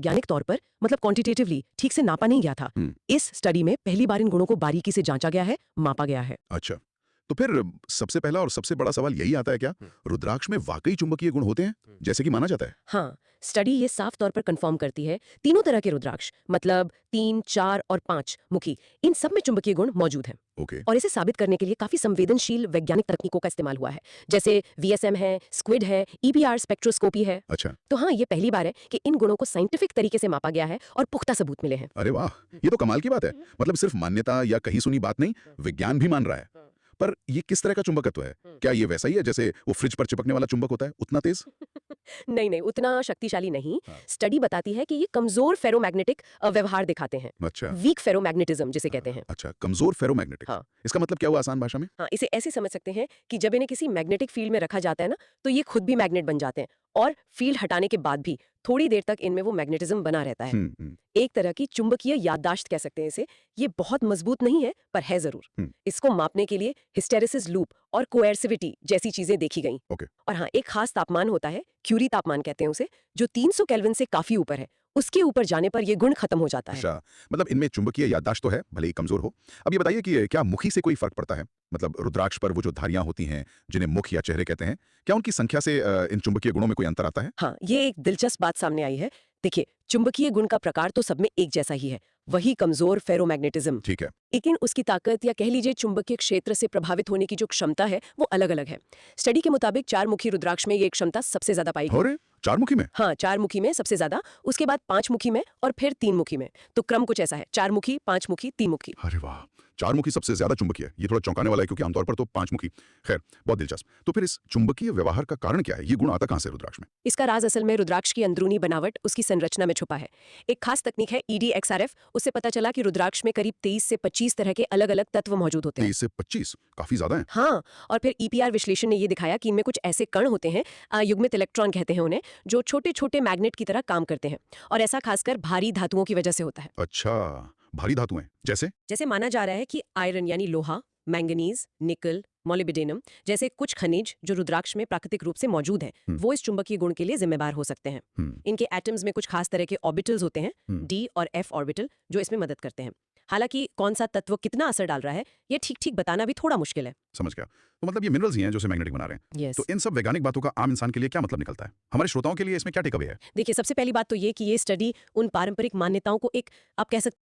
वैज्ञानिक तौर पर मतलब क्वांटिटेटिवली ठीक से नापा नहीं गया था। इस स्टडी में पहली बार इन गुणों को बारीकी से जांचा गया है, मापा गया है। अच्छा, तो फिर सबसे पहला और सबसे बड़ा सवाल यही आता है क्या, रुद्राक्ष में वाकई चुंबकीय गुण होते हैं जैसे कि माना जाता है? हाँ, स्टडी ये साफ तौर पर कंफर्म करती है तीनों तरह के रुद्राक्ष मतलब 3, 4 और 5 मुखी, इन सब में चुंबकीय गुण मौजूद हैं। ओके। और इसे साबित करने के लिए काफी संवेदनशील वैज्ञानिक तकनीकों का इस्तेमाल हुआ है, जैसे वीएसएम है, स्क्विड है, ईपीआर स्पेक्ट्रोस्कोपी है। अच्छा। तो हाँ, ये पहली बार है कि इन गुणों को साइंटिफिक तरीके से मापा गया है और पुख्ता सबूत मिले हैं। अरे वाह, ये तो कमाल की बात है। मतलब सिर्फ मान्यता या कहीं सुनी बात नहीं, विज्ञान भी मान रहा है। पर ये किस तरह का चुंबकत्व है? क्या ये वैसा ही है जैसे वो फ्रिज पर चिपकने वाला चुंबक होता है, उतना तेज? नहीं नहीं, उतना शक्तिशाली नहीं। हाँ। स्टडी बताती है कि ये कमजोर फेरोमैग्नेटिक व्यवहार दिखाते हैं, अच्छा। वीक फेरोमैग्नेटिज्म जिसे कहते हैं। अच्छा, कमजोर फेरोमैग्नेटिक। हाँ। इसका मतलब क्या हुआ आसान भाषा में? हाँ, इसे ऐसे समझ सकते हैं कि जब इन्हें किसी मैग्नेटिक फील्ड में रखा जाता है ना, तो ये खुद भी मैग्नेट बन जाते हैं और फील्ड हटाने के बाद भी थोड़ी देर तक इनमें वो मैग्नेटिज्म बना रहता है। एक तरह की चुंबकीय याददाश्त कह सकते हैं इसे। ये बहुत मजबूत नहीं है पर है जरूर। इसको मापने के लिए हिस्टेरेसिस लूप और कोएर्सिविटी जैसी चीजें देखी गईं। ओके। और हाँ, एक खास तापमान होता है, क्यूरी तापमान कहते हैं उसे, जो 300 केल्विन से काफी ऊपर है। उसके ऊपर जाने पर ये गुण खत्म हो जाता है। अच्छा, मतलब इनमें चुंबकीय याददाश्त तो है, भले ही कमजोर हो। अब ये बताइए कि क्या मुखी से कोई फर्क पड़ता है? मतलब रुद्राक्ष पर वो जो धारियां होती हैं, जिन्हें मुख या चेहरे कहते हैं, क्या उनकी संख्या से इन चुंबकीय गुणों में कोई अंतर आता है? हाँ, ये एक दिलचस्प बात सामने आई है। देखिए, चुंबकीय गुण का प्रकार तो सब में एक जैसा ही है, वही कमजोर फेरोमैग्नेटिज्म। ठीक है। लेकिन उसकी ताकत या कह लीजिए चुंबकीय क्षेत्र से प्रभावित होने की जो क्षमता है वो अलग अलग है। स्टडी के मुताबिक 4 मुखी रुद्राक्ष में ये क्षमता सबसे ज्यादा पाई गई। अरे, 4 मुखी में? हाँ, 4 मुखी में सबसे ज्यादा, उसके बाद 5 मुखी में और फिर 3 मुखी में। तो क्रम कुछ ऐसा है, 4 मुखी, 5 मुखी, 3 मुखी। अरे वाह, 4 मुखी सबसे ज्यादा चुंबकीय। ये थोड़ा चौंकाने वाला है क्योंकि आमतौर पर तो 5 मुखी। खैर, बहुत दिलचस्प। तो फिर इस चुंबकीय व्यवहार का कारण क्या है? ये गुण आता कहां से रुद्राक्ष में? इसका राज असल में रुद्राक्ष की अंदरूनी बनावट, उसकी संरचना में छुपा है। एक खास तकनीक है EDXRF, उससे पता चला कि रुद्राक्ष में करीब 23 से 25 तरह के अलग अलग तत्व मौजूद होते हैं। 23 से 25, काफी ज्यादा है। हाँ, और फिर EPR विश्लेषण ने ये दिखाया कि इनमें कुछ ऐसे कण होते हैं, युग्मित इलेक्ट्रॉन कहते हैं उन्हें, जो छोटे छोटे मैग्नेट की तरह काम करते हैं। और ऐसा खासकर भारी धातुओं की वजह से होता है। अच्छा, भारी धातुएं जैसे माना जा रहा है कि आयरन यानी लोहा, मैंगनीज, निकल, मोलिब्डेनम जैसे कुछ खनिज जो रुद्राक्ष में प्राकृतिक रूप से मौजूद हैं, वो इस चुंबकीय गुण के लिए जिम्मेदार हो सकते हैं। इनके एटम्स में कुछ खास तरह के ऑर्बिटल्स होते हैं, D और F ऑर्बिटल, जो इसमें मदद करते हैं। हालांकि कौन सा तत्व कितना असर डाल रहा है, ये ठीक ठीक बताना भी थोड़ा मुश्किल है। समझ गया। तो मतलब ये मिनरल्स ही हैं जो इसे मैग्नेटिक बना रहे हैं। Yes. तो इन सब वैज्ञानिक बातों का आम इंसान के लिए क्या मतलब निकलता है? हमारे श्रोताओं के लिए इसमें क्या टेकअवे है? देखिए, सबसे पहली बात तो ये कि ये स्टडी उन पारंपरिक मान्यताओं को एक, आप कह सकते